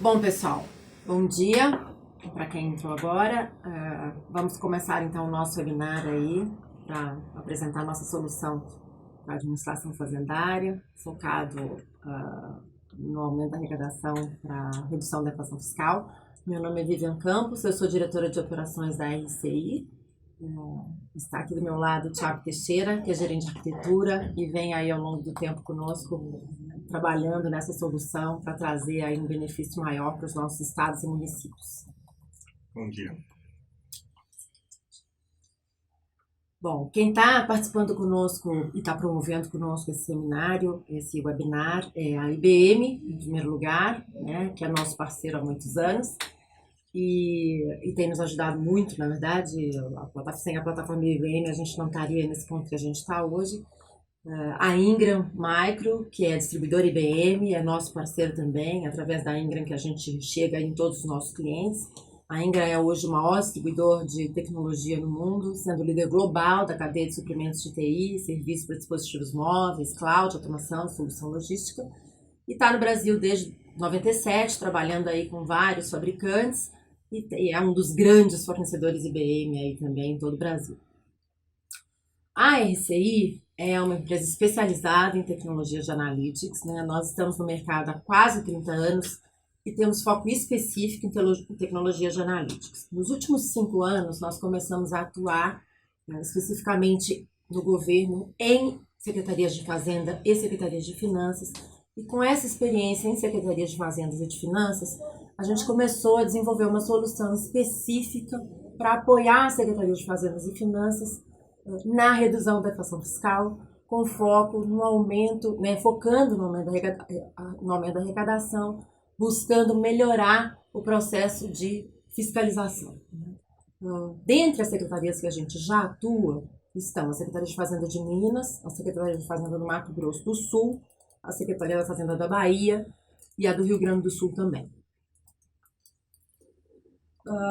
Bom, pessoal, bom dia para quem entrou agora. Vamos começar então o nosso webinar aí para apresentar a nossa solução para administração fazendária, focado no aumento da arrecadação para redução da evasão fiscal. Meu nome é Vivian Campos, eu sou diretora de operações da RCI. Está aqui do meu lado o Thiago Teixeira, que é gerente de arquitetura e vem aí ao longo do tempo conosco trabalhando nessa solução para trazer aí um benefício maior para os nossos estados e municípios. Bom dia. Bom, quem está participando conosco e está promovendo conosco esse seminário, esse webinar, é a IBM, em primeiro lugar, né, que é nosso parceiro há muitos anos e tem nos ajudado muito, na verdade. Sem a plataforma IBM a gente não estaria nesse ponto que a gente está hoje. A Ingram Micro, que é distribuidora IBM, é nosso parceiro também, através da Ingram que a gente chega em todos os nossos clientes. A Ingram é hoje o maior distribuidor de tecnologia no mundo, sendo líder global da cadeia de suprimentos de TI, serviços para dispositivos móveis, cloud, automação, solução logística. E está no Brasil desde 97, trabalhando aí com vários fabricantes e é um dos grandes fornecedores IBM aí também em todo o Brasil. A RCI é uma empresa especializada em tecnologia de analytics, né? Nós estamos no mercado há quase 30 anos e temos foco específico em tecnologia de analytics. Nos últimos 5 anos, nós começamos a atuar especificamente no governo em secretarias de Fazenda e secretarias de Finanças. E com essa experiência em secretarias de Fazendas e de Finanças, a gente começou a desenvolver uma solução específica para apoiar as secretarias de Fazendas e Finanças na redução da evasão fiscal, com foco no aumento, né, focando no aumento da arrecadação, buscando melhorar o processo de fiscalização. Dentre as secretarias que a gente já atua, estão a Secretaria de Fazenda de Minas, a Secretaria de Fazenda do Mato Grosso do Sul, a Secretaria da Fazenda da Bahia e a do Rio Grande do Sul também.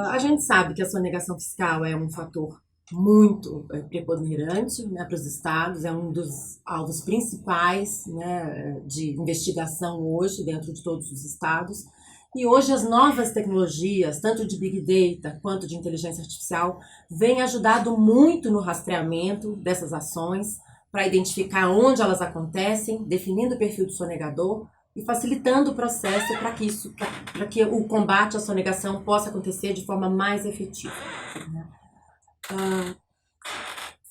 A gente sabe que a sonegação fiscal é um fator muito preponderante, né, para os estados, é um dos alvos principais, né, de investigação hoje dentro de todos os estados. E hoje as novas tecnologias, tanto de Big Data quanto de inteligência artificial, vêm ajudado muito no rastreamento dessas ações, para identificar onde elas acontecem, definindo o perfil do sonegador e facilitando o processo para que o combate à sonegação possa acontecer de forma mais efetiva.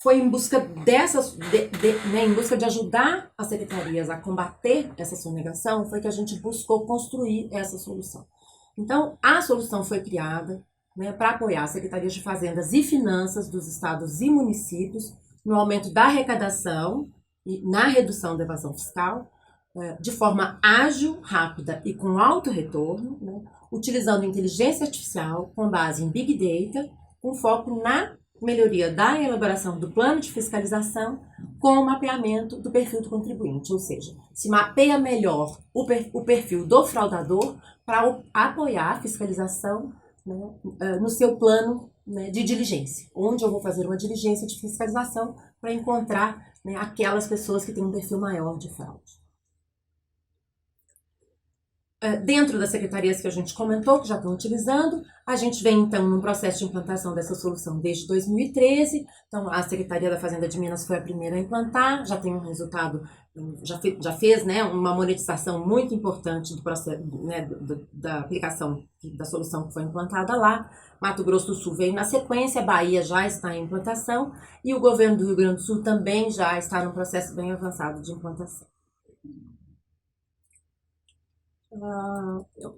Foi em busca em busca de ajudar as secretarias a combater essa sonegação, foi que a gente buscou construir essa solução. Então, a solução foi criada, né, para apoiar as secretarias de Fazendas e Finanças dos estados e municípios no aumento da arrecadação e na redução da evasão fiscal, de forma ágil, rápida e com alto retorno, né, utilizando inteligência artificial com base em Big Data, com foco na melhoria da elaboração do plano de fiscalização com o mapeamento do perfil do contribuinte, ou seja, se mapeia melhor o perfil do fraudador para apoiar a fiscalização, né, no seu plano, né, de diligência, onde eu vou fazer uma diligência de fiscalização para encontrar, né, aquelas pessoas que têm um perfil maior de fraude. Dentro das secretarias que a gente comentou, que já estão utilizando, a gente vem então num processo de implantação dessa solução desde 2013. Então, a Secretaria da Fazenda de Minas foi a primeira a implantar, já tem um resultado, já fez, né, uma monetização muito importante do processo, né, da aplicação da solução que foi implantada lá. Mato Grosso do Sul veio na sequência, Bahia já está em implantação e o governo do Rio Grande do Sul também já está num processo bem avançado de implantação.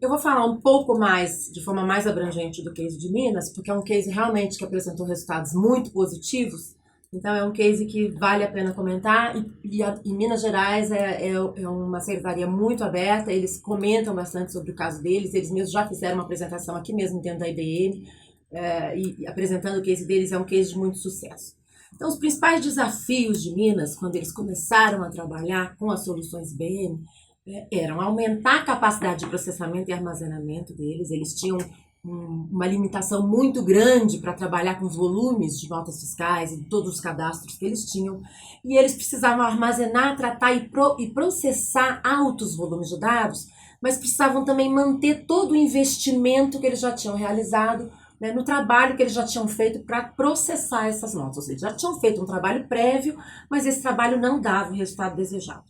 Eu vou falar um pouco mais, de forma mais abrangente do case de Minas, porque é um case realmente que apresentou resultados muito positivos. Então, é um case que vale a pena comentar. E Minas Gerais é uma secretaria muito aberta, eles comentam bastante sobre o caso deles, eles mesmos já fizeram uma apresentação aqui mesmo dentro da IBM, e apresentando o case deles, é um case de muito sucesso. Então, os principais desafios de Minas, quando eles começaram a trabalhar com as soluções IBM, eram aumentar a capacidade de processamento e armazenamento deles. Eles tinham uma limitação muito grande para trabalhar com os volumes de notas fiscais e todos os cadastros que eles tinham, e eles precisavam armazenar, tratar e processar altos volumes de dados mas precisavam também manter todo o investimento que eles já tinham realizado, né, no trabalho que eles já tinham feito para processar essas notas. Ou seja, já tinham feito um trabalho prévio, mas esse trabalho não dava o resultado desejado.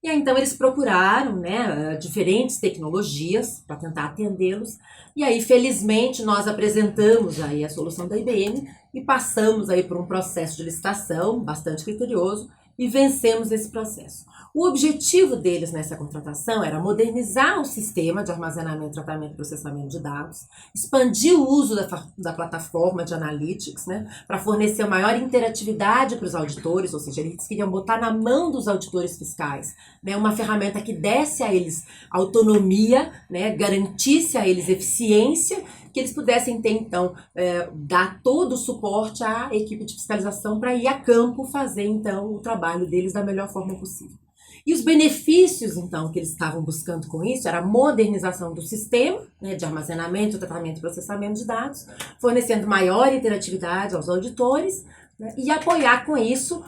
E aí, então, eles procuraram, né, diferentes tecnologias para tentar atendê-los. E aí, felizmente, nós apresentamos aí a solução da IBM e passamos aí por um processo de licitação bastante criterioso e vencemos esse processo. O objetivo deles nessa contratação era modernizar o sistema de armazenamento, tratamento e processamento de dados, expandir o uso da plataforma de analytics, né, para fornecer maior interatividade para os auditores, ou seja, eles queriam botar na mão dos auditores fiscais, né, uma ferramenta que desse a eles autonomia, né, garantisse a eles eficiência, que eles pudessem ter, então, dar todo o suporte à equipe de fiscalização para ir a campo fazer, então, o trabalho deles da melhor forma possível. E os benefícios, então, que eles estavam buscando com isso era a modernização do sistema, né, de armazenamento, tratamento e processamento de dados, fornecendo maior interatividade aos auditores, né, e apoiar com isso,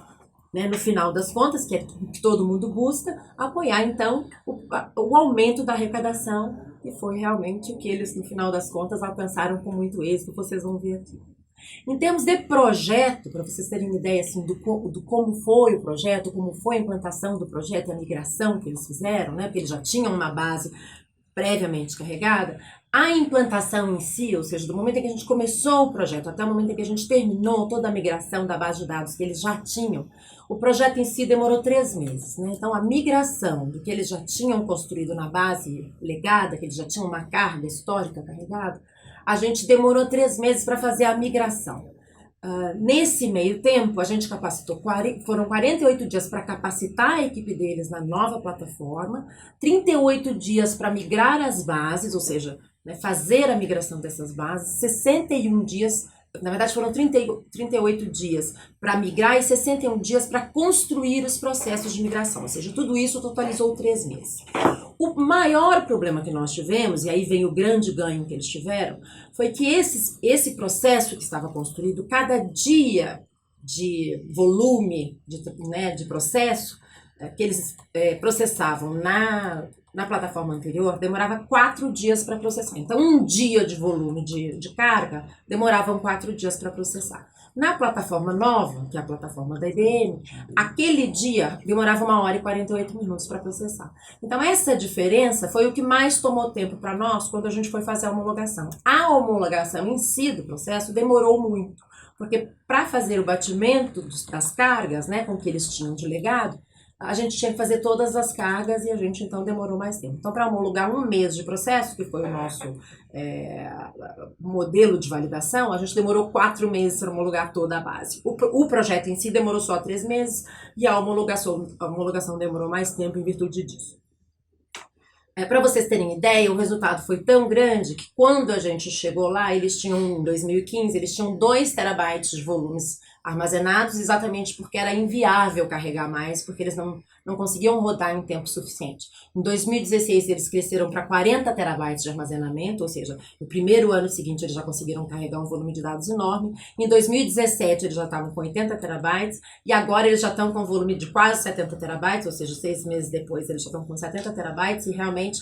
né, no final das contas, que é o que todo mundo busca, apoiar, então, o aumento da arrecadação, e foi realmente o que eles, no final das contas, alcançaram com muito êxito, vocês vão ver aqui. Em termos de projeto, para vocês terem uma ideia assim, do como foi o projeto, como foi a implantação do projeto e a migração que eles fizeram, né, porque eles já tinham uma base previamente carregada, a implantação em si, ou seja, do momento em que a gente começou o projeto até o momento em que a gente terminou toda a migração da base de dados que eles já tinham, o projeto em si demorou 3 meses. Né? Então, a migração do que eles já tinham construído na base legada, que eles já tinham uma carga histórica carregada, a gente demorou 3 meses para fazer a migração. Nesse meio tempo, a gente capacitou, foram 48 dias para capacitar a equipe deles na nova plataforma, 38 dias para migrar as bases, ou seja, né, fazer a migração dessas bases, 61 dias, na verdade foram 38 dias para migrar e 61 dias para construir os processos de migração, ou seja, tudo isso totalizou 3 meses. O maior problema que nós tivemos, e aí vem o grande ganho que eles tiveram, foi que esse processo que estava construído, cada dia de volume de processo que eles processavam na plataforma anterior, demorava 4 dias para processar. Então, um dia de volume de carga, demoravam 4 dias para processar. Na plataforma nova, que é a plataforma da IBM, aquele dia demorava 1 hora e 48 minutos para processar. Então, essa diferença foi o que mais tomou tempo para nós quando a gente foi fazer a homologação. A homologação em si do processo demorou muito, porque para fazer o batimento das cargas, né, com que eles tinham de legado, a gente tinha que fazer todas as cargas e a gente então demorou mais tempo. Então, para homologar 1 mês de processo, que foi o nosso modelo de validação, a gente demorou 4 meses para homologar toda a base. O projeto em si demorou só 3 meses e a homologação demorou mais tempo em virtude disso. Para vocês terem ideia, o resultado foi tão grande que quando a gente chegou lá, eles tinham, em 2015, eles tinham 2 terabytes de volumes armazenados, exatamente porque era inviável carregar mais, porque eles não conseguiam rodar em tempo suficiente. Em 2016, eles cresceram para 40 terabytes de armazenamento, ou seja, no primeiro ano seguinte eles já conseguiram carregar um volume de dados enorme. Em 2017, eles já estavam com 80 terabytes, e agora eles já estão com um volume de quase 70 terabytes, ou seja, 6 meses depois eles já estão com 70 terabytes, e realmente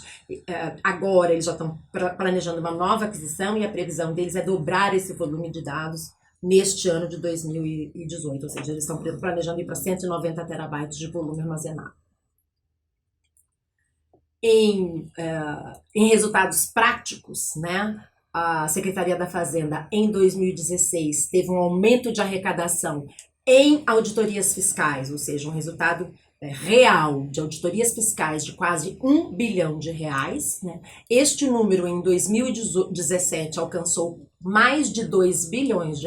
agora eles já estão planejando uma nova aquisição, e a previsão deles é dobrar esse volume de dados neste ano de 2018, ou seja, eles estão planejando ir para 190 terabytes de volume armazenado. Em resultados práticos, né, a Secretaria da Fazenda, em 2016, teve um aumento de arrecadação em auditorias fiscais, ou seja, um resultado real de auditorias fiscais de quase R$1 bilhão. Né? Este número, em 2017, alcançou mais de R$2 bilhões,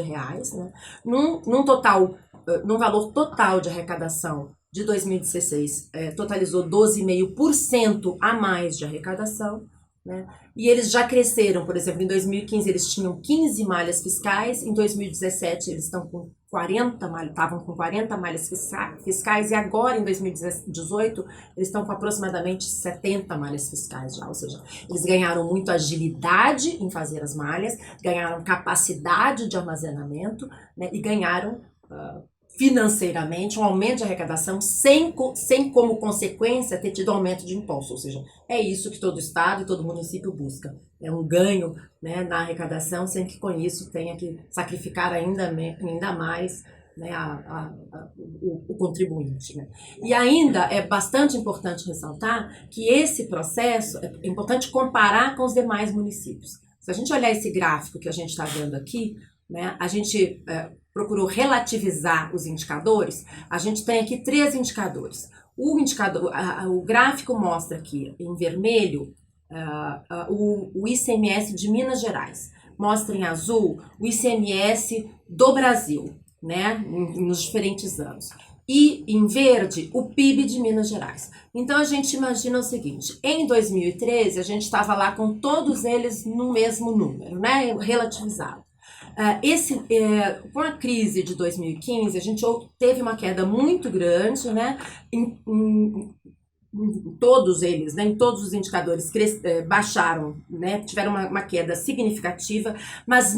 né? Num valor total de arrecadação de 2016, totalizou 12,5% a mais de arrecadação, né? E eles já cresceram, por exemplo, em 2015 eles tinham 15 malhas fiscais, em 2017 eles estavam com 40 malhas fiscais, e agora em 2018 eles estão com aproximadamente 70 malhas fiscais já, ou seja, eles ganharam muito agilidade em fazer as malhas, ganharam capacidade de armazenamento, né, e ganharam financeiramente um aumento de arrecadação sem como consequência ter tido aumento de imposto, ou seja, é isso que todo estado e todo município busca, é um ganho, né, na arrecadação sem que com isso tenha que sacrificar ainda mais, né, o contribuinte, né? E ainda é bastante importante ressaltar que esse processo é importante comparar com os demais municípios. Se a gente olhar esse gráfico que a gente está vendo aqui, né, a gente procurou relativizar os indicadores. A gente tem aqui 3 indicadores. O gráfico mostra aqui em vermelho o ICMS de Minas Gerais. Mostra em azul o ICMS do Brasil, né, nos diferentes anos. E em verde, o PIB de Minas Gerais. Então a gente imagina o seguinte: em 2013 a gente estava lá com todos eles no mesmo número, né, relativizado. Com a crise de 2015, a gente teve uma queda muito grande, né, em todos eles, né, em todos os indicadores baixaram, né, tiveram uma queda significativa, mas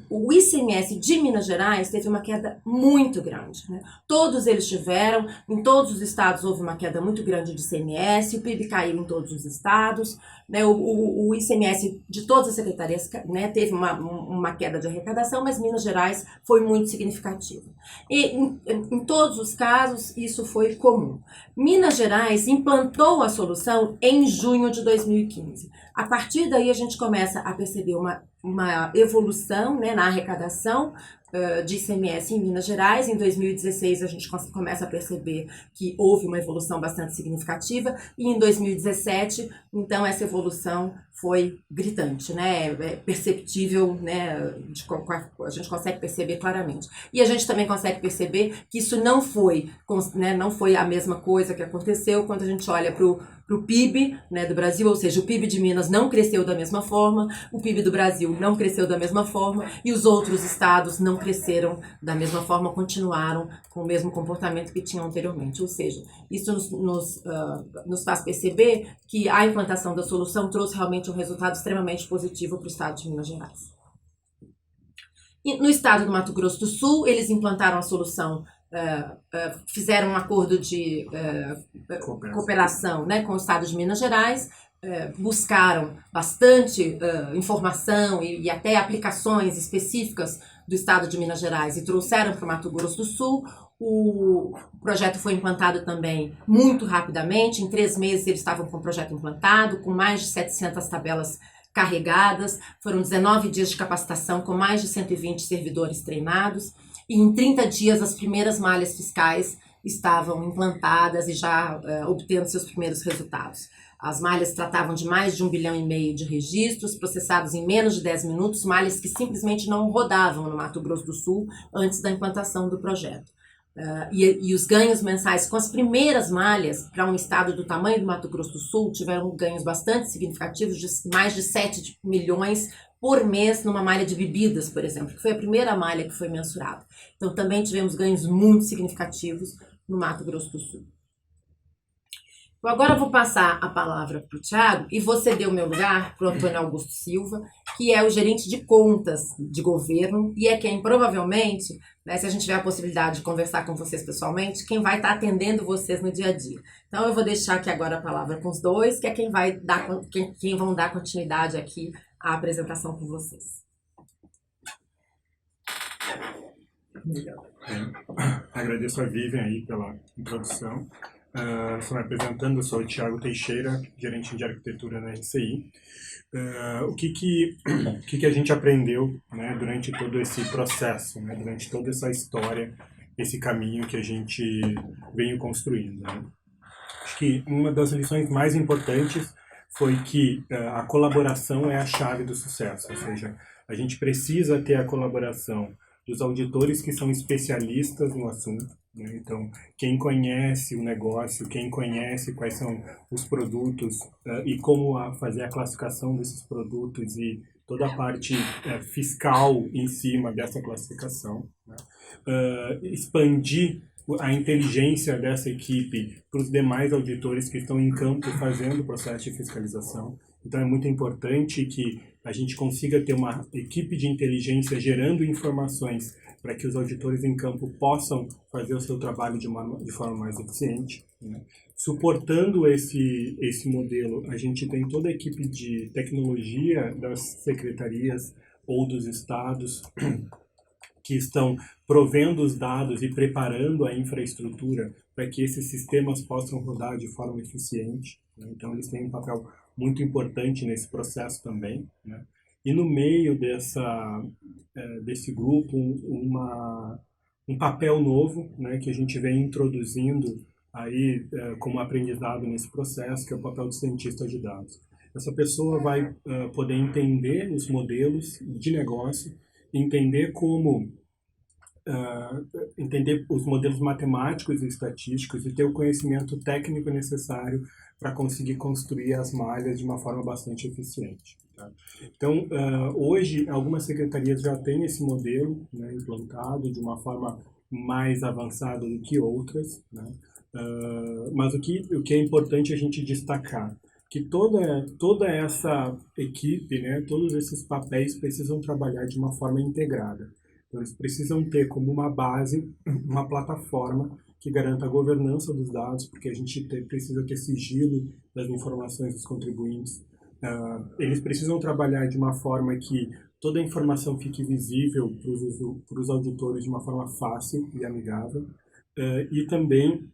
o ICMS de Minas Gerais teve uma queda muito grande, né? Todos eles tiveram, em todos os estados houve uma queda muito grande de ICMS, o PIB caiu em todos os estados, né, o ICMS de todas as secretarias, né, teve uma queda de arrecadação, mas Minas Gerais foi muito significativo. E em todos os casos isso foi comum. Minas Gerais implantou a solução em junho de 2015. A partir daí a gente começa a perceber uma evolução, né, na arrecadação de ICMS em Minas Gerais. Em 2016 a gente começa a perceber que houve uma evolução bastante significativa e em 2017, então, essa evolução foi gritante, né, perceptível, né, a gente consegue perceber claramente. E a gente também consegue perceber que isso não foi, né, não foi a mesma coisa que aconteceu quando a gente olha para o PIB, né, do Brasil, ou seja, o PIB de Minas não cresceu da mesma forma, o PIB do Brasil não cresceu da mesma forma e os outros estados não cresceram da mesma forma, continuaram com o mesmo comportamento que tinham anteriormente. Ou seja, isso nos faz perceber que a implantação da solução trouxe realmente um resultado extremamente positivo para o estado de Minas Gerais. E no estado do Mato Grosso do Sul, eles implantaram a solução, fizeram um acordo de cooperação, né, com o estado de Minas Gerais, buscaram bastante informação e até aplicações específicas do estado de Minas Gerais e trouxeram para o Mato Grosso do Sul. O projeto foi implantado também muito rapidamente, em 3 meses eles estavam com o projeto implantado, com mais de 700 tabelas carregadas, foram 19 dias de capacitação com mais de 120 servidores treinados e em 30 dias as primeiras malhas fiscais estavam implantadas e já obtendo seus primeiros resultados. As malhas tratavam de mais de 1,5 bilhão de registros, processados em menos de 10 minutos, malhas que simplesmente não rodavam no Mato Grosso do Sul antes da implantação do projeto. E os ganhos mensais com as primeiras malhas para um estado do tamanho do Mato Grosso do Sul tiveram ganhos bastante significativos de mais de 7 milhões por mês numa malha de bebidas, por exemplo, que foi a primeira malha que foi mensurada. Então também tivemos ganhos muito significativos no Mato Grosso do Sul. Então, agora eu vou passar a palavra para o Thiago e vou ceder o meu lugar para o Antônio Augusto Silva, que é o gerente de contas de governo e é quem provavelmente, né, se a gente tiver a possibilidade de conversar com vocês pessoalmente, quem vai estar atendendo vocês no dia a dia. Então eu vou deixar aqui agora a palavra com os dois, que é quem vão dar continuidade aqui à apresentação com vocês. Obrigado. Agradeço a Vivian aí pela introdução. Estou me apresentando, eu sou o Thiago Teixeira, gerente de arquitetura na RCI. O que a gente aprendeu, né, durante todo esse processo, né, durante toda essa história, esse caminho que a gente veio construindo, né? Acho que uma das lições mais importantes foi que a colaboração é a chave do sucesso, ou seja, a gente precisa ter a colaboração dos auditores que são especialistas no assunto, né? Então, quem conhece o negócio, quem conhece quais são os produtos e como fazer a classificação desses produtos e toda a parte fiscal em cima dessa classificação, né? Expandir a inteligência dessa equipe para os demais auditores que estão em campo fazendo o processo de fiscalização. Então é muito importante que a gente consiga ter uma equipe de inteligência gerando informações para que os auditores em campo possam fazer o seu trabalho de forma mais eficiente, né? Suportando esse modelo, a gente tem toda a equipe de tecnologia das secretarias ou dos estados que estão provendo os dados e preparando a infraestrutura para que esses sistemas possam rodar de forma eficiente, né? Então, eles têm um papel muito importante nesse processo também, né? E no meio desse grupo, um papel novo, né, que a gente vem introduzindo aí como aprendizado nesse processo, que é o papel do cientista de dados. Essa pessoa vai poder entender os modelos de negócio, entender entender os modelos matemáticos e estatísticos e ter o conhecimento técnico necessário para conseguir construir as malhas de uma forma bastante eficiente. Tá? Então, hoje, algumas secretarias já têm esse modelo, né, implantado de uma forma mais avançada do que outras, né? Mas o que é importante a gente destacar que toda essa equipe, né, todos esses papéis precisam trabalhar de uma forma integrada. Então, eles precisam ter como uma base, uma plataforma que garanta a governança dos dados, porque a gente precisa ter sigilo das informações dos contribuintes. Eles precisam trabalhar de uma forma que toda a informação fique visível para os auditores de uma forma fácil e amigável. E também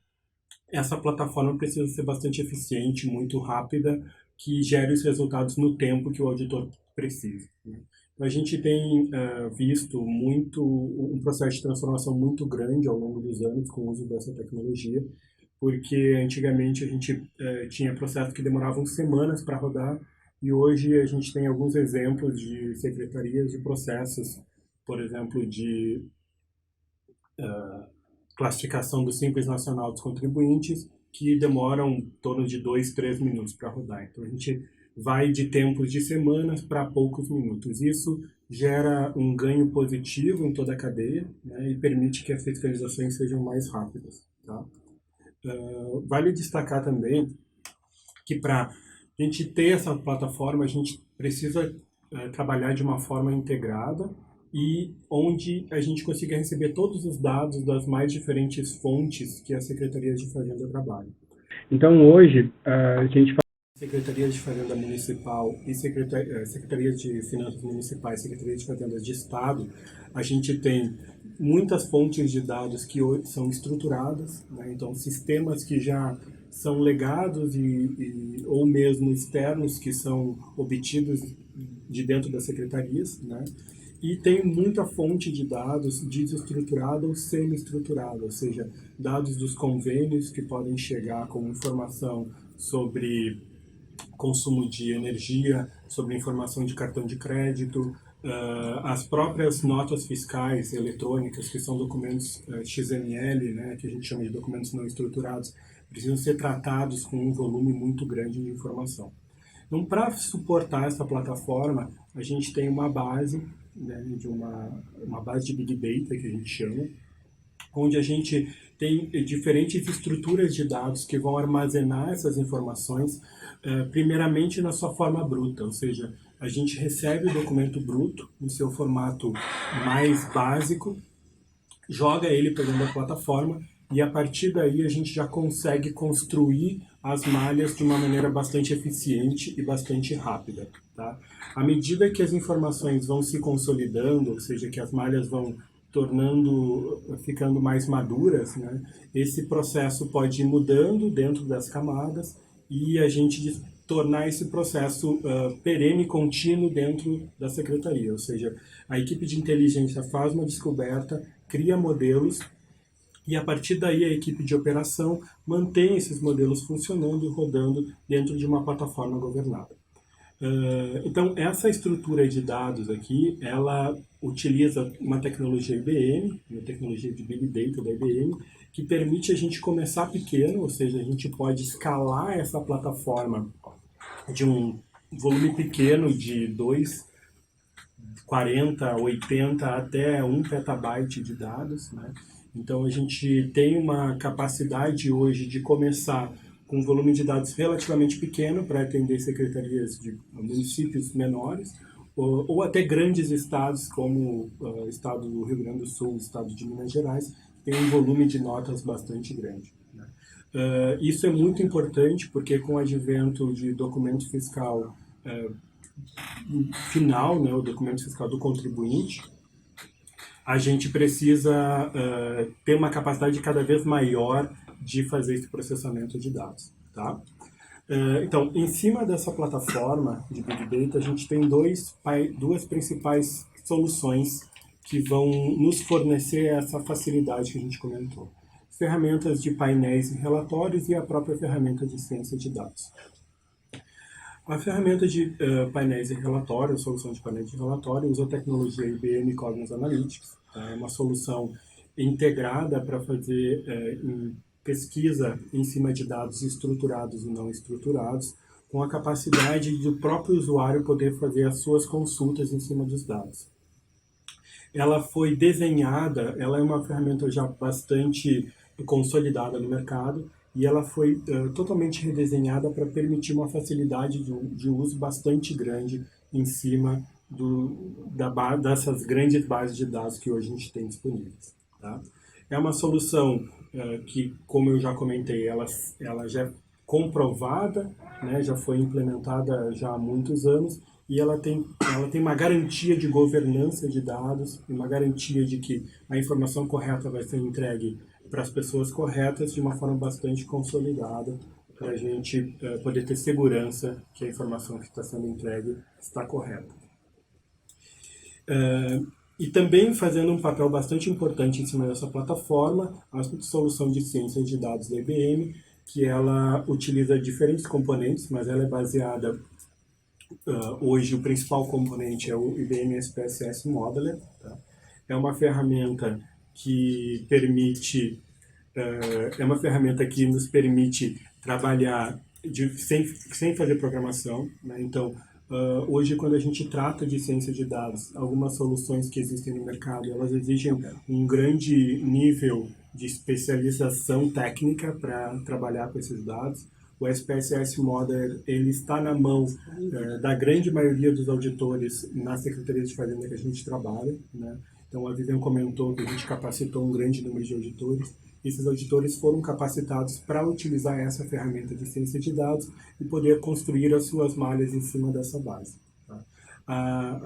essa plataforma precisa ser bastante eficiente, muito rápida, que gere os resultados no tempo que o auditor precisa, né? A gente tem visto um processo de transformação muito grande ao longo dos anos com o uso dessa tecnologia, porque antigamente a gente tinha processos que demoravam semanas para rodar e hoje a gente tem alguns exemplos de secretarias de processos, por exemplo, de classificação do Simples Nacional dos Contribuintes, que demoram em torno de 2, 3 minutos para rodar. Então a gente vai de tempos de semanas para poucos minutos. Isso gera um ganho positivo em toda a cadeia, né, e permite que as fiscalizações sejam mais rápidas. Tá? Vale destacar também que para a gente ter essa plataforma, a gente precisa trabalhar de uma forma integrada e onde a gente consiga receber todos os dados das mais diferentes fontes que as secretarias de Fazenda trabalham. Então, hoje, a gente Secretarias de Fazenda Municipal e Secretarias de Finanças Municipais, Secretarias de Fazendas de Estado, a gente tem muitas fontes de dados que hoje são estruturadas, né? Então sistemas que já são legados ou mesmo externos que são obtidos de dentro das secretarias, né? E tem muita fonte de dados desestruturada ou semi-estruturada, ou seja, dados dos convênios que podem chegar como informação sobre consumo de energia, sobre informação de cartão de crédito, as próprias notas fiscais eletrônicas, que são documentos XML, né, que a gente chama de documentos não estruturados, precisam ser tratados com um volume muito grande de informação. Então, para suportar essa plataforma, a gente tem uma base, né, de uma base de Big Data, que a gente chama, onde a gente tem diferentes estruturas de dados que vão armazenar essas informações, primeiramente na sua forma bruta, ou seja, a gente recebe o documento bruto no seu formato mais básico, joga ele para dentro da plataforma e a partir daí a gente já consegue construir as malhas de uma maneira bastante eficiente e bastante rápida. Tá? À medida que as informações vão se consolidando, ou seja, que as malhas vão ficando mais maduras, né, esse processo pode ir mudando dentro das camadas e a gente tornar esse processo perene e contínuo dentro da secretaria. Ou seja, a equipe de inteligência faz uma descoberta, cria modelos e a partir daí a equipe de operação mantém esses modelos funcionando e rodando dentro de uma plataforma governada. Então, essa estrutura de dados aqui, ela utiliza uma tecnologia IBM, uma tecnologia de Big Data da IBM, que permite a gente começar pequeno, ou seja, a gente pode escalar essa plataforma de um volume pequeno de 2, 40, 80 até 1 petabyte de dados, né? Então, a gente tem uma capacidade hoje de começar com um volume de dados relativamente pequeno para atender secretarias de municípios menores, ou até grandes estados como o estado do Rio Grande do Sul, o estado de Minas Gerais, tem um volume de notas bastante grande. Né? Isso é muito importante porque com o advento de documento fiscal final, né, o documento fiscal do contribuinte, a gente precisa ter uma capacidade cada vez maior de fazer esse processamento de dados. Tá? Então, em cima dessa plataforma de Big Data, a gente tem duas principais soluções que vão nos fornecer essa facilidade que a gente comentou. Ferramentas de painéis e relatórios e a própria ferramenta de ciência de dados. A ferramenta de painéis e relatórios, a solução de painéis de relatório, usa a tecnologia IBM Cognos Analytics. Tá? É uma solução integrada para fazer pesquisa em cima de dados estruturados e não estruturados, com a capacidade do próprio usuário poder fazer as suas consultas em cima dos dados. Ela foi desenhada, ela é uma ferramenta já bastante consolidada no mercado, e ela foi totalmente redesenhada para permitir uma facilidade de uso bastante grande em cima dessas grandes bases de dados que hoje a gente tem disponíveis. Tá? É uma solução que, como eu já comentei, ela já é comprovada, né, já foi implementada já há muitos anos, e ela tem uma garantia de governança de dados, uma garantia de que a informação correta vai ser entregue para as pessoas corretas de uma forma bastante consolidada, para a gente poder ter segurança que a informação que está sendo entregue está correta. E também fazendo um papel bastante importante em cima dessa plataforma, a solução de ciência de dados da IBM, que ela utiliza diferentes componentes, mas ela é baseada, hoje o principal componente é o IBM SPSS Modeler. Tá? É uma ferramenta que nos permite trabalhar sem fazer programação. Né? Então, hoje, quando a gente trata de ciência de dados, algumas soluções que existem no mercado, elas exigem um grande nível de especialização técnica para trabalhar com esses dados. O SPSS Modeler, ele está na mão da grande maioria dos auditores na Secretaria de Fazenda que a gente trabalha. Né? Então, a Vivian comentou que a gente capacitou um grande número de auditores. Esses auditores foram capacitados para utilizar essa ferramenta de ciência de dados e poder construir as suas malhas em cima dessa base. Tá?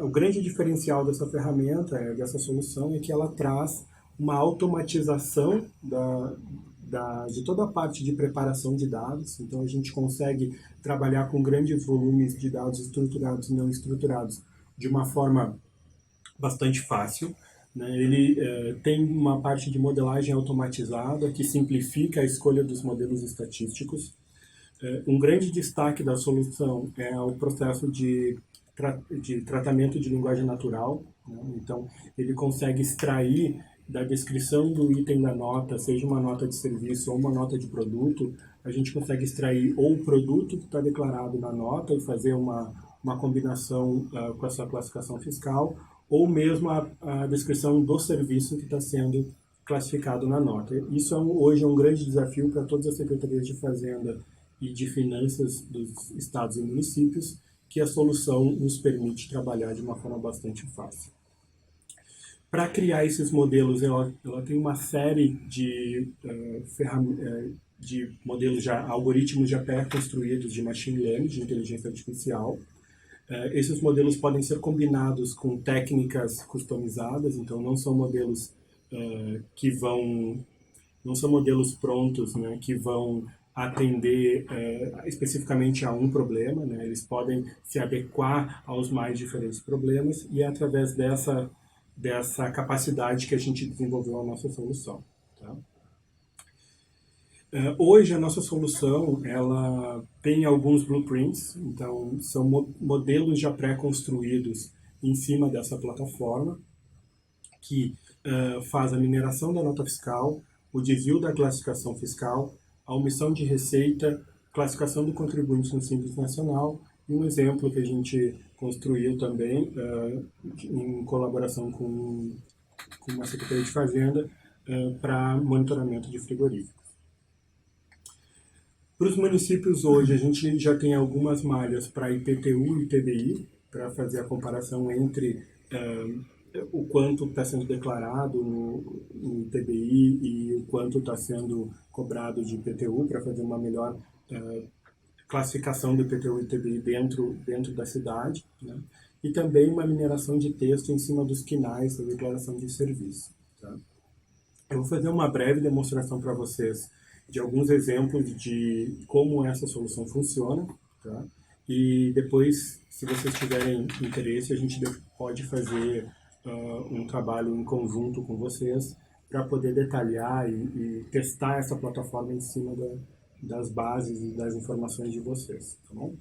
O grande diferencial dessa ferramenta, dessa solução, é que ela traz uma automatização de toda a parte de preparação de dados. Então, a gente consegue trabalhar com grandes volumes de dados estruturados e não estruturados de uma forma bastante fácil. Né? Ele tem uma parte de modelagem automatizada que simplifica a escolha dos modelos estatísticos. Um grande destaque da solução é o processo de tratamento de linguagem natural. Né? Então, ele consegue extrair da descrição do item da nota, seja uma nota de serviço ou uma nota de produto, a gente consegue extrair ou o produto que está declarado na nota e fazer uma combinação com essa classificação fiscal, ou mesmo a descrição do serviço que está sendo classificado na nota. Isso hoje é um grande desafio para todas as secretarias de Fazenda e de Finanças dos estados e municípios, que a solução nos permite trabalhar de uma forma bastante fácil. Para criar esses modelos, ela tem uma série de modelos algoritmos já pré-construídos de machine learning, de inteligência artificial. Esses modelos podem ser combinados com técnicas customizadas, então não são modelos não são modelos prontos, né, que vão atender especificamente a um problema, né? Eles podem se adequar aos mais diferentes problemas, e é através dessa capacidade que a gente desenvolveu a nossa solução. Tá? Hoje a nossa solução ela tem alguns blueprints, então são modelos já pré-construídos em cima dessa plataforma, que faz a mineração da nota fiscal, o desvio da classificação fiscal, a omissão de receita, classificação do contribuinte no Simples Nacional, e um exemplo que a gente construiu também em colaboração com uma Secretaria de Fazenda para monitoramento de frigoríficos. Para os municípios hoje, a gente já tem algumas malhas para IPTU e ITBI, para fazer a comparação entre o quanto está sendo declarado no ITBI e o quanto está sendo cobrado de IPTU, para fazer uma melhor classificação do IPTU e ITBI dentro da cidade, né? E também uma mineração de texto em cima dos quinais da declaração de serviço. Tá? Eu vou fazer uma breve demonstração para vocês de alguns exemplos de como essa solução funciona, tá? E depois, se vocês tiverem interesse, a gente pode fazer um trabalho em conjunto com vocês para poder detalhar e testar essa plataforma em cima das bases e das informações de vocês, tá bom?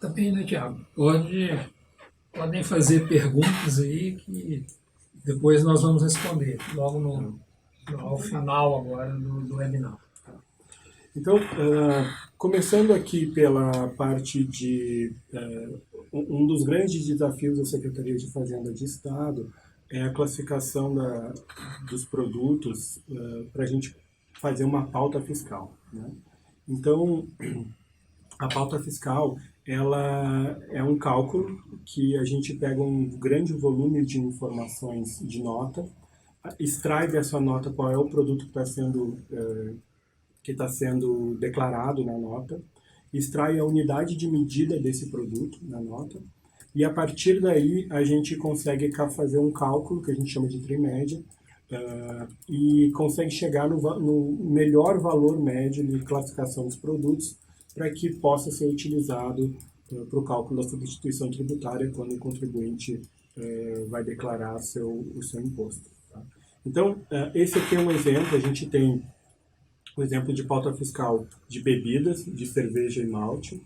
Também, né, Thiago? Podem fazer perguntas aí que depois nós vamos responder, logo ao final agora do webinar. Então, começando aqui pela parte de... um dos grandes desafios da Secretaria de Fazenda de Estado é a classificação dos produtos para a gente fazer uma pauta fiscal, né? Então, a pauta fiscal, ela é um cálculo que a gente pega um grande volume de informações de nota, extrai dessa nota qual é o produto que está sendo declarado na nota, extrai a unidade de medida desse produto na nota, e a partir daí a gente consegue fazer um cálculo que a gente chama de trimédia, e consegue chegar no melhor valor médio de classificação dos produtos para que possa ser utilizado para o cálculo da substituição tributária quando o contribuinte vai declarar o seu imposto. Tá? Então, esse aqui é um exemplo. A gente tem o exemplo de pauta fiscal de bebidas, de cerveja e malte.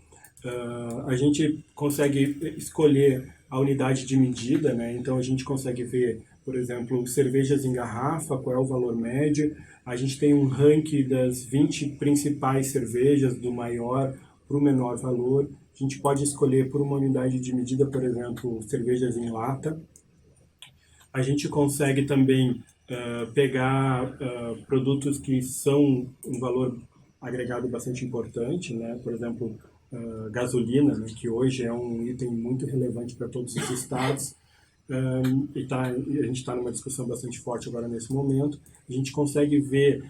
A gente consegue escolher a unidade de medida, né? Então a gente consegue ver, por exemplo, cervejas em garrafa, qual é o valor médio. A gente tem um ranking das 20 principais cervejas, do maior para o menor valor. A gente pode escolher por uma unidade de medida, por exemplo, cervejas em lata. A gente consegue também pegar produtos que são um valor agregado bastante importante, né? Por exemplo, gasolina, né? Que hoje é um item muito relevante para todos os estados. E a gente está numa discussão bastante forte agora nesse momento. A gente consegue ver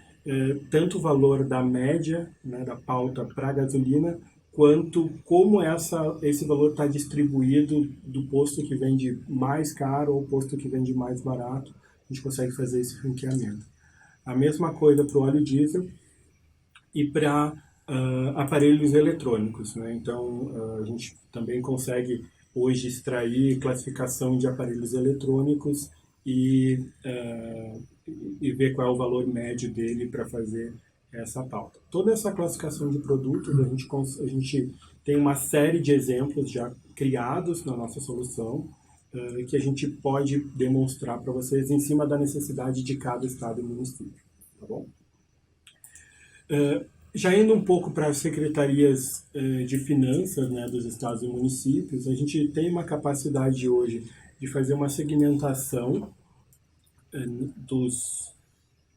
tanto o valor da média, né, da pauta para a gasolina, quanto como esse valor está distribuído do posto que vende mais caro ou posto que vende mais barato. A gente consegue fazer esse ranqueamento. A mesma coisa para o óleo diesel e para aparelhos eletrônicos, né? Então, a gente também consegue hoje extrair classificação de aparelhos eletrônicos e ver qual é o valor médio dele para fazer essa pauta. Toda essa classificação de produtos, a gente tem uma série de exemplos já criados na nossa solução, que a gente pode demonstrar para vocês em cima da necessidade de cada estado e município. Tá bom? Já indo um pouco para as secretarias de finanças, né, dos estados e municípios, a gente tem uma capacidade hoje de fazer uma segmentação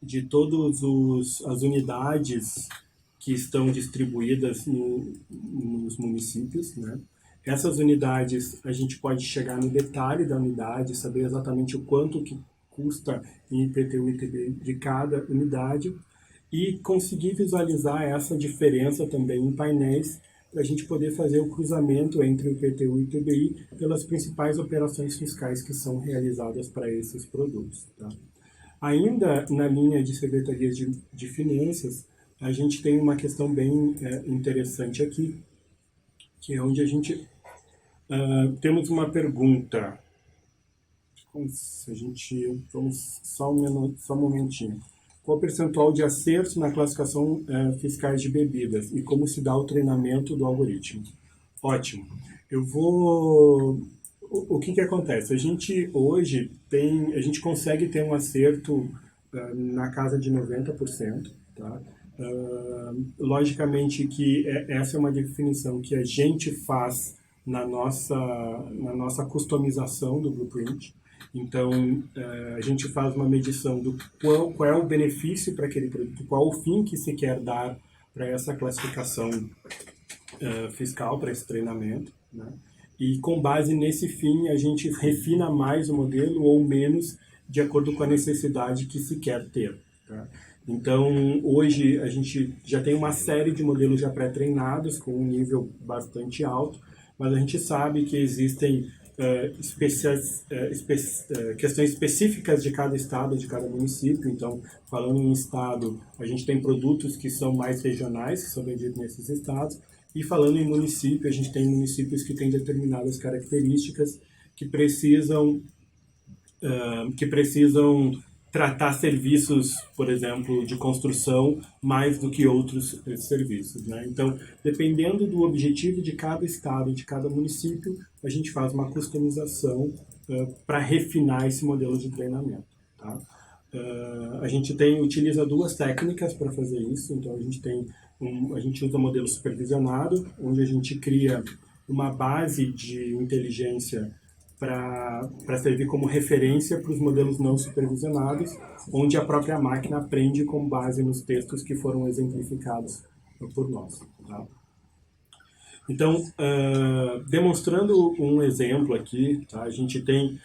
de todas as unidades que estão distribuídas nos municípios, né? Essas unidades, a gente pode chegar no detalhe da unidade, saber exatamente o quanto que custa em IPTU e ITBI de cada unidade e conseguir visualizar essa diferença também em painéis para a gente poder fazer o cruzamento entre o IPTU e o ITBI pelas principais operações fiscais que são realizadas para esses produtos. Tá? Ainda na linha de secretarias de finanças, a gente tem uma questão bem interessante aqui, que é onde a gente temos uma pergunta. Vamos só um momentinho. Qual o percentual de acertos na classificação fiscais de bebidas e como se dá o treinamento do algoritmo? Ótimo. O que acontece? A gente hoje a gente consegue ter um acerto na casa de 90%, tá? Logicamente que essa é uma definição que a gente faz na nossa customização do blueprint. Então, a gente faz uma medição do qual é o benefício para aquele produto, qual o fim que se quer dar para essa classificação fiscal, para esse treinamento, né? e com base nesse fim a gente refina mais o modelo ou menos de acordo com a necessidade que se quer ter. Tá? Então, hoje a gente já tem uma série de modelos já pré-treinados com um nível bastante alto, mas a gente sabe que existem questões específicas de cada estado, de cada município. Então, falando em estado, a gente tem produtos que são mais regionais, que são vendidos nesses estados, e falando em município, a gente tem municípios que têm determinadas características que precisam tratar serviços, por exemplo, de construção mais do que outros serviços, né? Então, dependendo do objetivo de cada estado, de cada município, a gente faz uma customização para refinar esse modelo de treinamento, tá? A gente utiliza duas técnicas para fazer isso. Então, a gente usa modelo supervisionado, onde a gente cria uma base de inteligência para servir como referência para os modelos não supervisionados, onde a própria máquina aprende com base nos textos que foram exemplificados por nós. Tá? Então, demonstrando um exemplo aqui, tá? A gente tem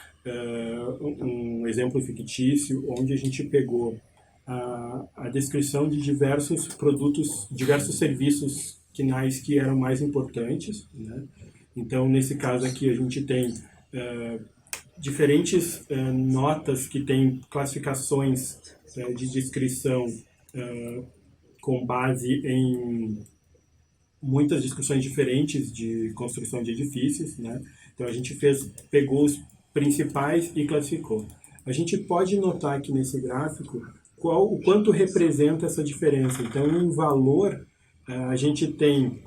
um exemplo fictício, onde a gente pegou a descrição de diversos produtos, diversos serviços quinais que eram mais importantes, né? Então, nesse caso aqui, a gente tem diferentes notas que têm classificações de descrição com base em muitas descrições diferentes de construção de edifícios, né? Então a gente pegou os principais e classificou. A gente pode notar aqui nesse gráfico o quanto representa essa diferença. Então, em valor, a gente tem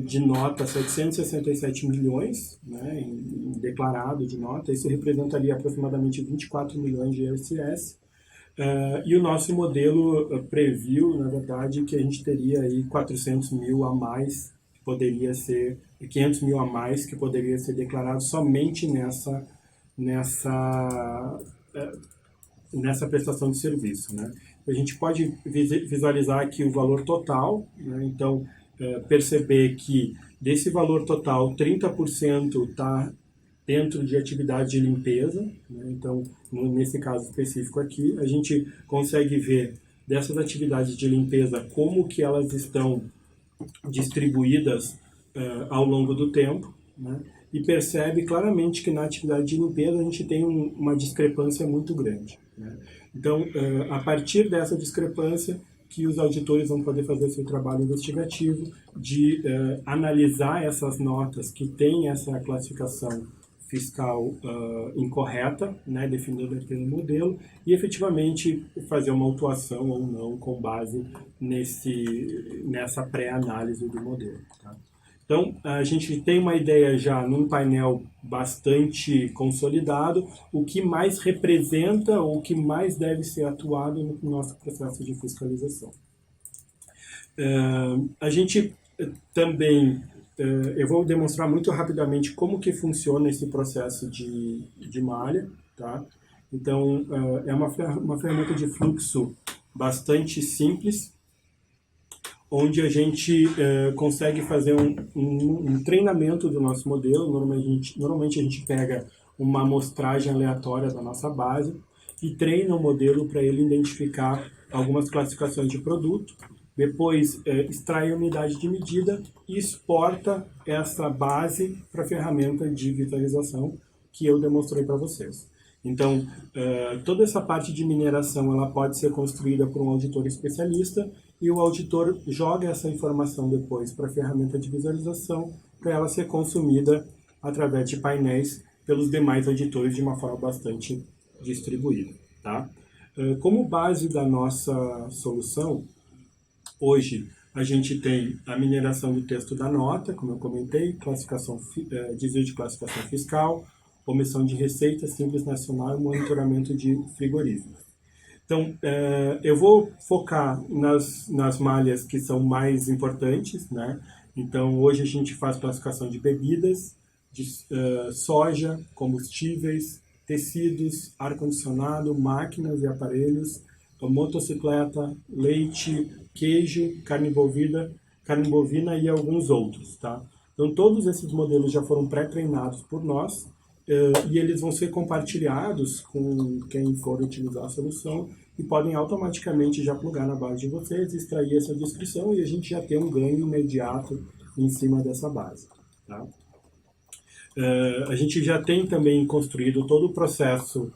de nota 767 milhões, né, em declarado de nota. Isso representaria aproximadamente 24 milhões de ISS. E o nosso modelo previu, na verdade, que a gente teria aí 400 mil a mais, que poderia ser 500 mil a mais, que poderia ser declarado somente nessa prestação de serviço, né? A gente pode visualizar aqui o valor total, né? Então, perceber que desse valor total, 30% está dentro de atividade de limpeza, né? Então, nesse caso específico aqui, a gente consegue ver dessas atividades de limpeza como que elas estão distribuídas ao longo do tempo, né? E percebe claramente que na atividade de limpeza a gente tem uma discrepância muito grande, né? Então, a partir dessa discrepância, que os auditores vão poder fazer seu trabalho investigativo de analisar essas notas que têm essa classificação fiscal incorreta, né, definida pelo modelo, e efetivamente fazer uma autuação ou não com base nessa pré-análise do modelo. Tá? Então, a gente tem uma ideia já num painel bastante consolidado, o que mais representa ou o que mais deve ser atuado no nosso processo de fiscalização. A gente também, eu vou demonstrar muito rapidamente como que funciona esse processo de malha, tá? Então, é uma ferramenta de fluxo bastante simples, onde a gente consegue fazer um treinamento do nosso modelo. Normalmente a gente pega uma amostragem aleatória da nossa base e treina o modelo para ele identificar algumas classificações de produto. Depois extrai a unidade de medida e exporta essa base para a ferramenta de visualização que eu demonstrei para vocês. Então, toda essa parte de mineração ela pode ser construída por um auditor especialista, e o auditor joga essa informação depois para a ferramenta de visualização para ela ser consumida através de painéis pelos demais auditores de uma forma bastante distribuída. Tá? Como base da nossa solução, hoje a gente tem a mineração do texto da nota, como eu comentei, desvio de classificação fiscal, omissão de receita, Simples Nacional e monitoramento de frigoríficos. Então, eu vou focar nas malhas que são mais importantes, né? Então, hoje a gente faz classificação de bebidas, de soja, combustíveis, tecidos, ar-condicionado, máquinas e aparelhos, motocicleta, leite, queijo, carne bovina e alguns outros, tá? Então, todos esses modelos já foram pré-treinados por nós e eles vão ser compartilhados com quem for utilizar a solução e podem automaticamente já plugar na base de vocês, extrair essa descrição e a gente já tem um ganho imediato em cima dessa base. Tá? A gente já tem também construído todo o processo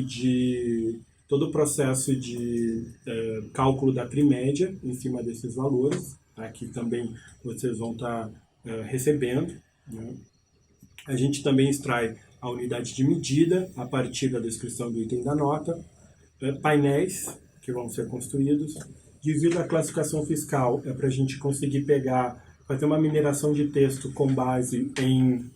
de cálculo da trimédia em cima desses valores, tá? Que também vocês vão estar recebendo, né? A gente também extrai a unidade de medida a partir da descrição do item da nota, painéis que vão ser construídos, devido à classificação fiscal, para a gente conseguir fazer uma mineração de texto com base em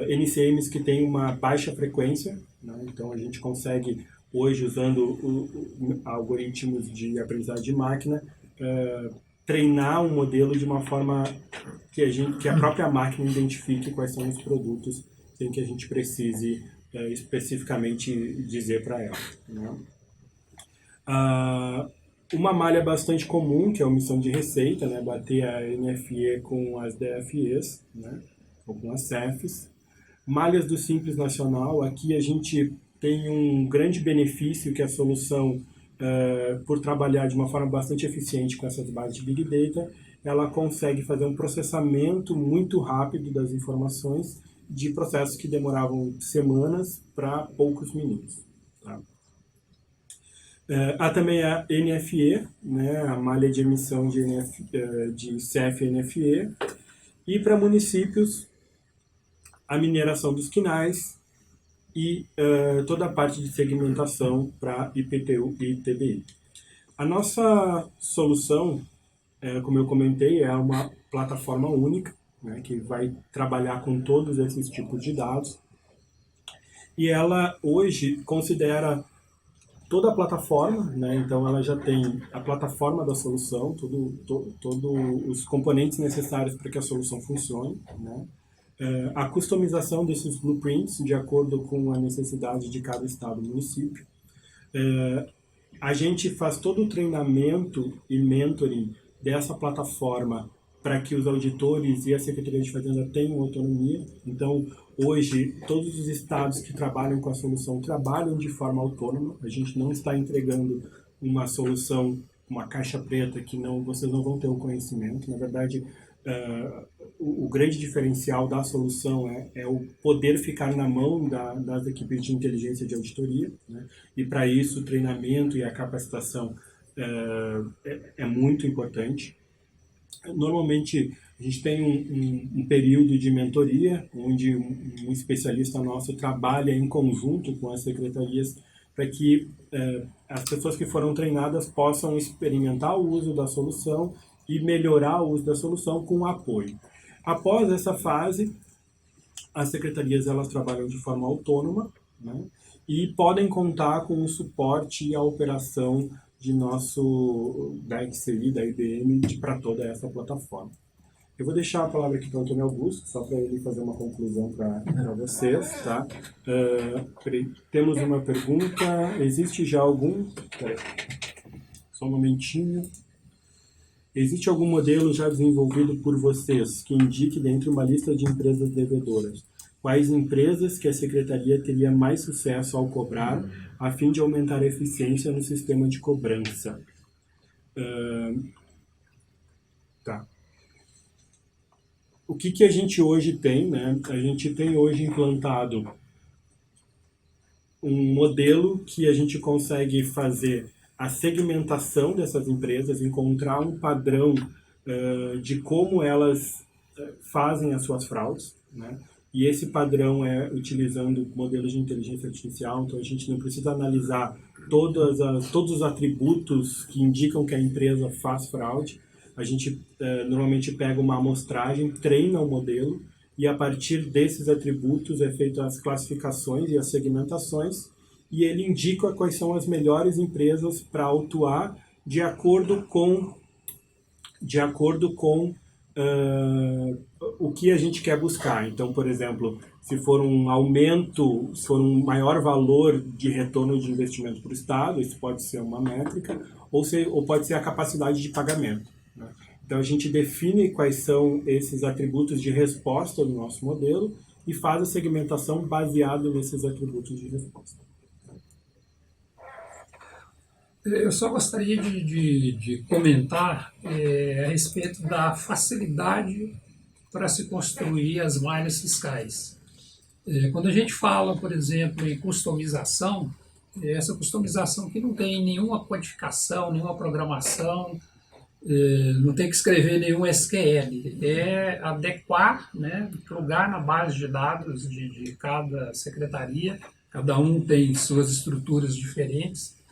NCMs que tem uma baixa frequência, né? Então a gente consegue, hoje, usando algoritmos de aprendizagem de máquina, treinar um modelo de uma forma que a própria máquina identifique quais são os produtos sem que a gente precise especificamente dizer para ela, né? Uma malha bastante comum, que é a omissão de receita, né? Bater a NFE com as DFEs, né? Ou com as CEFs. Malhas do Simples Nacional, aqui a gente tem um grande benefício que a solução, por trabalhar de uma forma bastante eficiente com essas bases de Big Data, ela consegue fazer um processamento muito rápido das informações de processos que demoravam semanas para poucos minutos. Tá? Há também a NFE, né, a malha de emissão de CEF NFE, e para municípios, a mineração dos quinais e toda a parte de segmentação para IPTU e TBI. A nossa solução, como eu comentei, é uma plataforma única, né, que vai trabalhar com todos esses tipos de dados, e ela hoje considera toda a plataforma, né? Então ela já tem a plataforma da solução, todos os componentes necessários para que a solução funcione, né? A customização desses blueprints de acordo com a necessidade de cada estado e município. A gente faz todo o treinamento e mentoring dessa plataforma para que os auditores e a Secretaria de Fazenda tenham autonomia. Então, hoje, todos os estados que trabalham com a solução trabalham de forma autônoma. A gente não está entregando uma solução, uma caixa preta que vocês não vão ter o conhecimento. Na verdade, o grande diferencial da solução é o poder ficar na mão das equipes de inteligência de auditoria, né? E para isso o treinamento e a capacitação é muito importante. Normalmente a gente tem um período de mentoria onde um especialista nosso trabalha em conjunto com as secretarias para que as pessoas que foram treinadas possam experimentar o uso da solução e melhorar o uso da solução com apoio. Após essa fase, as secretarias elas trabalham de forma autônoma, né, e podem contar com o suporte e a operação da XCI, da IBM, para toda essa plataforma. Eu vou deixar a palavra aqui para o Antônio Augusto, só para ele fazer uma conclusão para vocês. Tá? Temos uma pergunta. Existe já algum... Peraí, só um momentinho. Existe algum modelo já desenvolvido por vocês que indique dentro uma lista de empresas devedoras quais empresas que a Secretaria teria mais sucesso ao cobrar a fim de aumentar a eficiência no sistema de cobrança? Tá. O que a gente hoje tem, né? A gente tem hoje implantado um modelo que a gente consegue fazer a segmentação dessas empresas, encontrar um padrão de como elas fazem as suas fraudes, né? E esse padrão é utilizando modelos de inteligência artificial, então a gente não precisa analisar todos os atributos que indicam que a empresa faz fraude. A gente normalmente pega uma amostragem, treina o modelo e a partir desses atributos é feito as classificações e as segmentações e ele indica quais são as melhores empresas para atuar de acordo com o que a gente quer buscar. Então, por exemplo, se for um maior valor de retorno de investimento para o Estado, isso pode ser uma métrica, ou pode ser a capacidade de pagamento, né? Então, a gente define quais são esses atributos de resposta do nosso modelo e faz a segmentação baseada nesses atributos de resposta. Eu só gostaria de comentar a respeito da facilidade para se construir as malhas fiscais. Quando a gente fala, por exemplo, em customização, essa customização que não tem nenhuma codificação, nenhuma programação, não tem que escrever nenhum SQL, é adequar, né, plugar na base de dados de cada secretaria, cada um tem suas estruturas diferentes,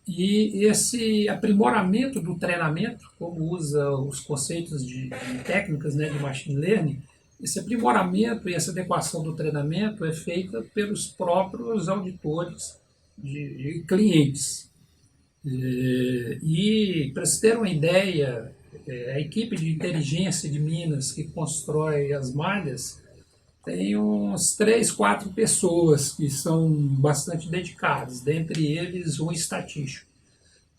e esse aprimoramento do treinamento, como usa os conceitos de técnicas, né, de machine learning, esse aprimoramento e essa adequação do treinamento é feita pelos próprios auditores de clientes. E para se ter uma ideia, a equipe de inteligência de Minas que constrói as malhas tem uns 3, 4 pessoas que são bastante dedicadas, dentre eles um estatístico.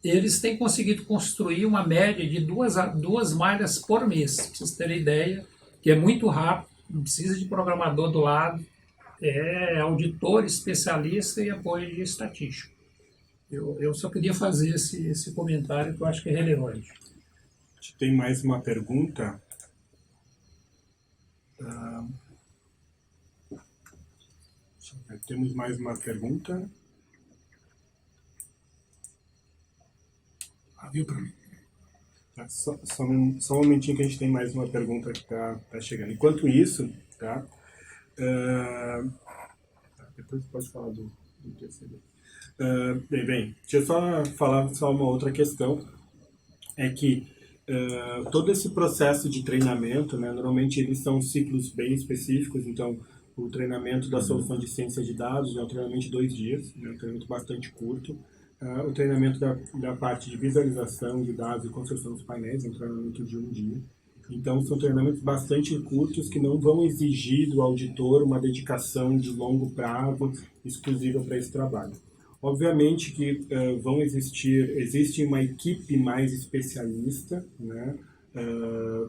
Eles têm conseguido construir uma média de duas malhas por mês, para vocês terem ideia, que é muito rápido, não precisa de programador do lado, é auditor, especialista e apoio de estatístico. Eu só queria fazer esse comentário que eu acho que é relevante. A gente tem mais uma pergunta. Temos mais uma pergunta. Viu para mim? Só um momentinho que a gente tem mais uma pergunta que está chegando. Enquanto isso, tá? Depois pode falar do TCD. Bem, deixa eu só falar uma outra questão. É que todo esse processo de treinamento, né, normalmente eles são ciclos bem específicos, então o treinamento da solução de ciência de dados é um treinamento de 2 dias, é um treinamento bastante curto. O treinamento da parte de visualização de dados e construção dos painéis é um treinamento de 1 dia. Então, são treinamentos bastante curtos que não vão exigir do auditor uma dedicação de longo prazo exclusiva para esse trabalho. Obviamente que existe uma equipe mais especialista, né?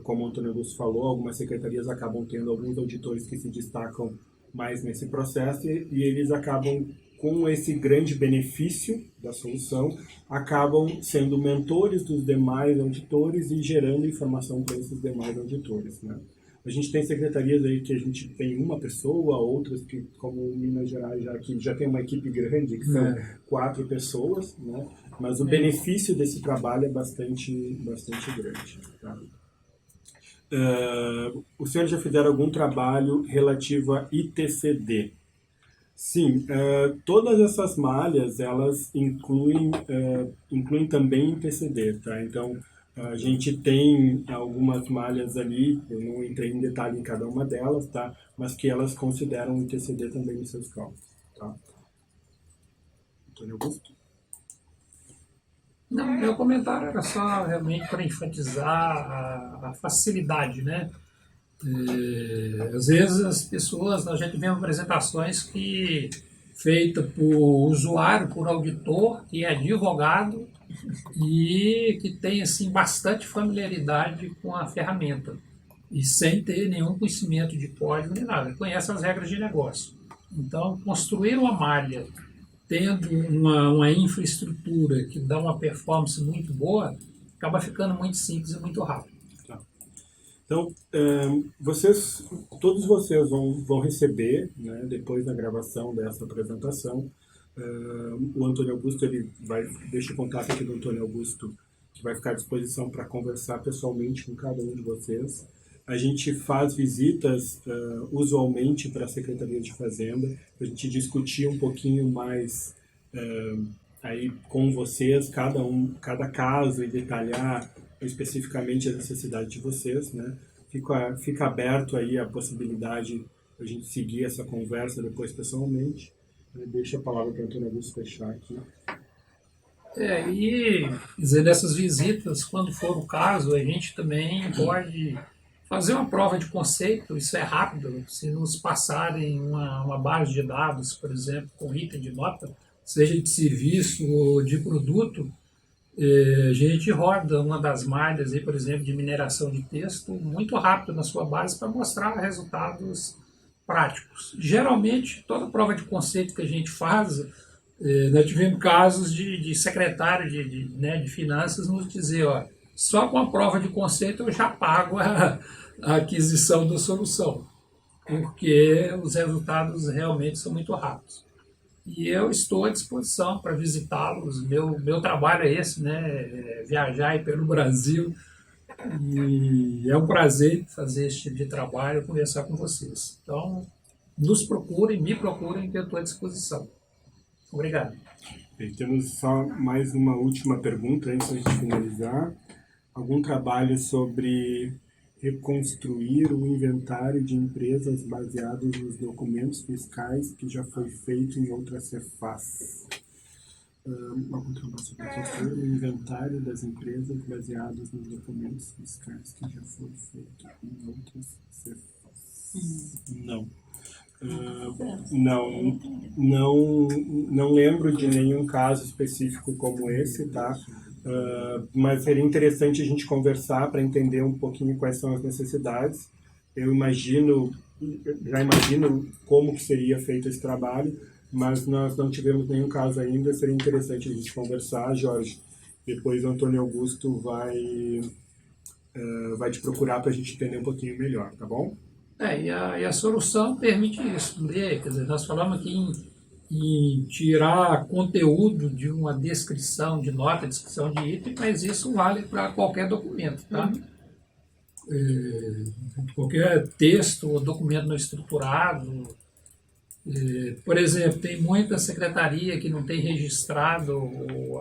Como o Antônio Augusto falou, algumas secretarias acabam tendo alguns auditores que se destacam mais nesse processo e eles acabam, com esse grande benefício da solução, acabam sendo mentores dos demais auditores e gerando informação para esses demais auditores, né? A gente tem secretarias aí que a gente tem uma pessoa, outras que, como Minas Gerais, já tem uma equipe grande, que são 4 pessoas, né? Mas o benefício desse trabalho é bastante grande. Tá? Os senhores já fizeram algum trabalho relativo a ITCD? Sim, todas essas malhas, elas incluem também ITCD, tá? Então, a gente tem algumas malhas ali, eu não entrei em detalhe em cada uma delas, tá? Mas que elas consideram o ITCD também nos seus cálculos, tá? Antônio Augusto? Não, meu comentário era só realmente para enfatizar a facilidade, né? Às vezes as pessoas, a gente vê apresentações feita por usuário, por auditor, que é advogado e que tem assim, bastante familiaridade com a ferramenta e sem ter nenhum conhecimento de código nem nada, conhece as regras de negócio. Então, construir uma malha tendo uma infraestrutura que dá uma performance muito boa, acaba ficando muito simples e muito rápido. Então, todos vocês vão receber, né, depois da gravação dessa apresentação, o Antônio Augusto, deixa o contato aqui do Antônio Augusto, que vai ficar à disposição para conversar pessoalmente com cada um de vocês. A gente faz visitas, usualmente, para a Secretaria de Fazenda, para a gente discutir um pouquinho mais aí com vocês, cada caso, e detalhar especificamente a necessidade de vocês, né? Fica aberto aí a possibilidade de a gente seguir essa conversa depois pessoalmente. Deixa a palavra para o Antônio Augusto fechar aqui. E dizer, nessas visitas, quando for o caso, a gente também pode fazer uma prova de conceito, isso é rápido, se nos passarem uma base de dados, por exemplo, com item de nota, seja de serviço ou de produto, A gente roda uma das malhas, aí, por exemplo, de mineração de texto muito rápido na sua base para mostrar resultados práticos. Geralmente, toda prova de conceito que a gente faz, nós tivemos casos de secretário né, de finanças nos dizer, ó, só com a prova de conceito eu já pago a aquisição da solução, porque os resultados realmente são muito rápidos. E eu estou à disposição para visitá-los. Meu trabalho é esse, né? Viajar aí pelo Brasil. E é um prazer fazer esse tipo de trabalho e conversar com vocês. Então, nos procurem, me procurem, que eu estou à disposição. Obrigado. E temos só mais uma última pergunta antes de finalizar. Algum trabalho sobre reconstruir o inventário de empresas baseados nos documentos fiscais que já foi feito em outras Cefaz? Algum trabalho sobre reconstruir o inventário das empresas baseados nos documentos fiscais que já foi feito em outras Cefaz? Não. Não lembro de nenhum caso específico como esse, tá? Mas seria interessante a gente conversar para entender um pouquinho quais são as necessidades. Eu já imagino como que seria feito esse trabalho, mas nós não tivemos nenhum caso ainda. Seria interessante a gente conversar, Jorge. Depois o Antônio Augusto vai te procurar para a gente entender um pouquinho melhor, tá bom? E a solução permite isso. Quer dizer, nós falamos aqui em tirar conteúdo de uma descrição de nota, descrição de item, mas isso vale para qualquer documento, tá? Qualquer texto ou documento não estruturado. Por exemplo, tem muita secretaria que não tem registrado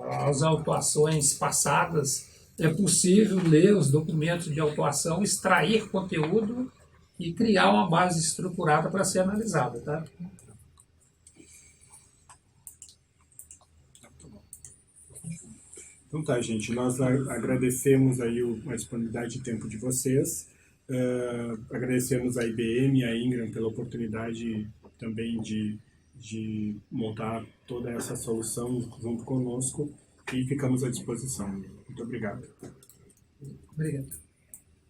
as autuações passadas. É possível ler os documentos de autuação, extrair conteúdo e criar uma base estruturada para ser analisada, tá? Então tá, gente, nós agradecemos aí a disponibilidade de tempo de vocês, agradecemos a IBM e a Ingram pela oportunidade também de montar toda essa solução junto conosco e ficamos à disposição. Muito obrigado. Obrigado.